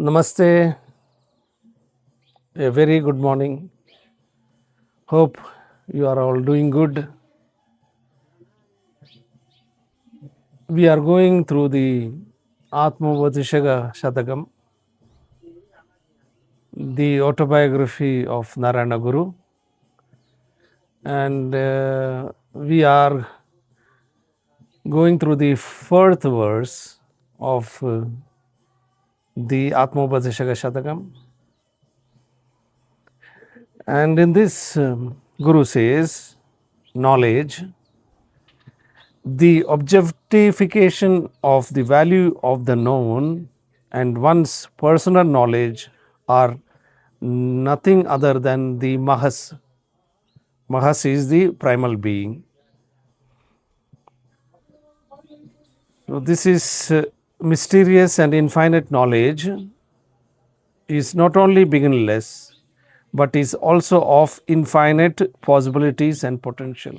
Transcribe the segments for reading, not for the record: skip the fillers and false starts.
Namaste, a very good morning. Hope you are all doing good. We are going through the Atmavadishaga Shatakam, the autobiography of Narayana Guru, and we are going through the fourth verse of the Atmavadishaga Shatakam. And in this, Guru says, knowledge, the objectification of the value of the known and one's personal knowledge are nothing other than the Mahas. Mahas is the primal being. So this is mysterious and infinite knowledge is not only beginningless, but is also of infinite possibilities and potential.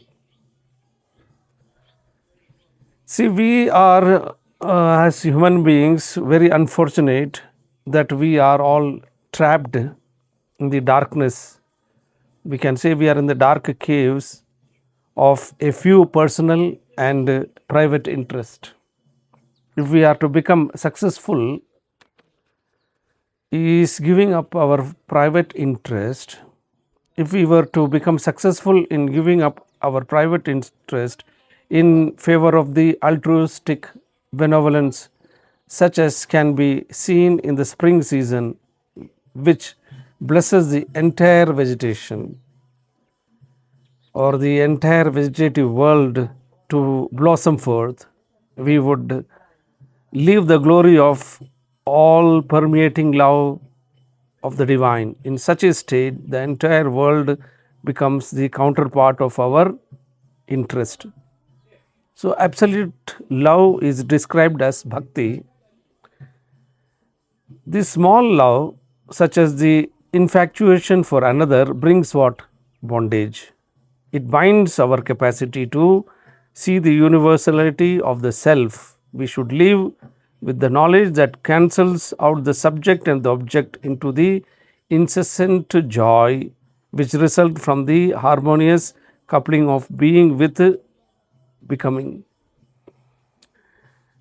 See, we are as human beings very unfortunate that we are all trapped in the darkness. We can say we are in the dark caves of a few personal and private interest. If we are to become successful, is giving up our private interest. If we were to become successful in giving up our private interest in favor of the altruistic benevolence, such as can be seen in the spring season, which blesses the entire vegetation or the entire vegetative world to blossom forth, we would leave the glory of all permeating love of the divine. In such a state, the entire world becomes the counterpart of our interest. So, absolute love is described as bhakti. This small love, such as the infatuation for another, brings what? Bondage. It binds our capacity to see the universality of the self. We should live with the knowledge that cancels out the subject and the object into the incessant joy which result from the harmonious coupling of being with becoming.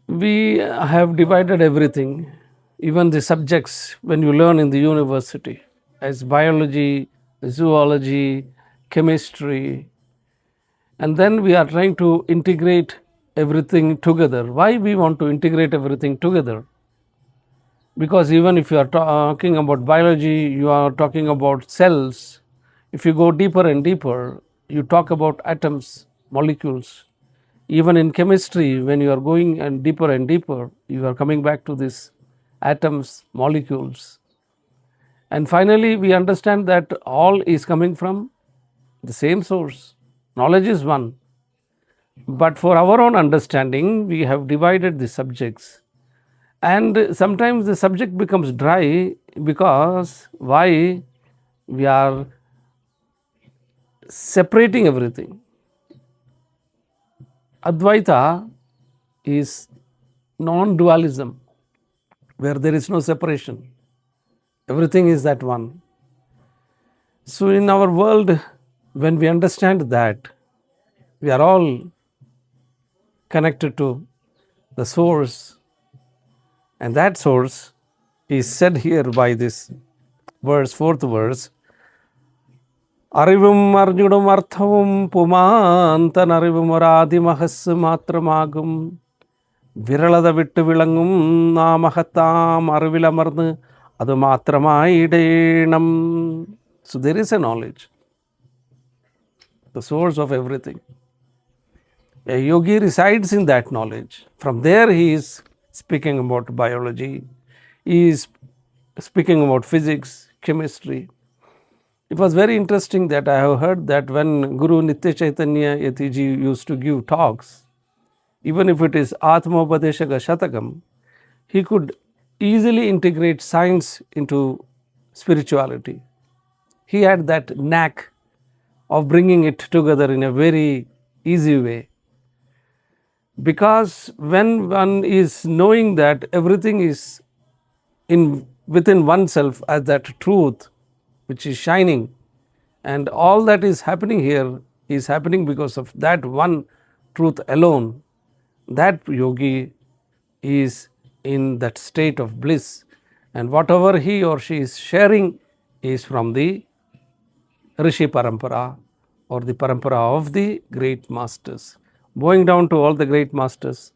We have divided everything, even the subjects when you learn in the university, as biology, zoology, chemistry, and then we are trying to integrate everything together. Why we want to integrate everything together? Because even if you are talking about biology, you are talking about cells. If you go deeper and deeper, you talk about atoms, molecules. Even in chemistry, when you are going and deeper, you are coming back to this atoms, molecules. And finally, we understand that all is coming from the same source. Knowledge is one. But for our own understanding, we have divided the subjects. And sometimes the subject becomes dry because why? We are separating everything. Advaita is non-dualism, where there is no separation. Everything is that one. So in our world, when we understand that, we are all connected to the source, and that source is said here by this verse, fourth verse, அறிவும் அறிஞ்சுடும் அர்த்தமும் புமாந்தன் அறிவும் ஒரு ஆதிமகசு மாத்திரமாகும் விரலத விட்டு விளங்கும் நாமகத்தாம் அறிவில் அமர்ந்து அது மாத்திரமாயிடேனம். So there is a knowledge, the source of everything. A yogi resides in that knowledge. From there he is speaking about biology, he is speaking about physics, chemistry. It was very interesting that I have heard that when Guru Nitya Chaitanya Yatiji used to give talks, even if it is Atmavadishaga Shatakam, he could easily integrate science into spirituality. He had that knack of bringing it together in a very easy way. Because when one is knowing that everything is in within oneself as that truth which is shining, and all that is happening here is happening because of that one truth alone. That yogi is in that state of bliss, and whatever he or she is sharing is from the Rishi Parampara or the Parampara of the great masters. Bowing down to all the great masters,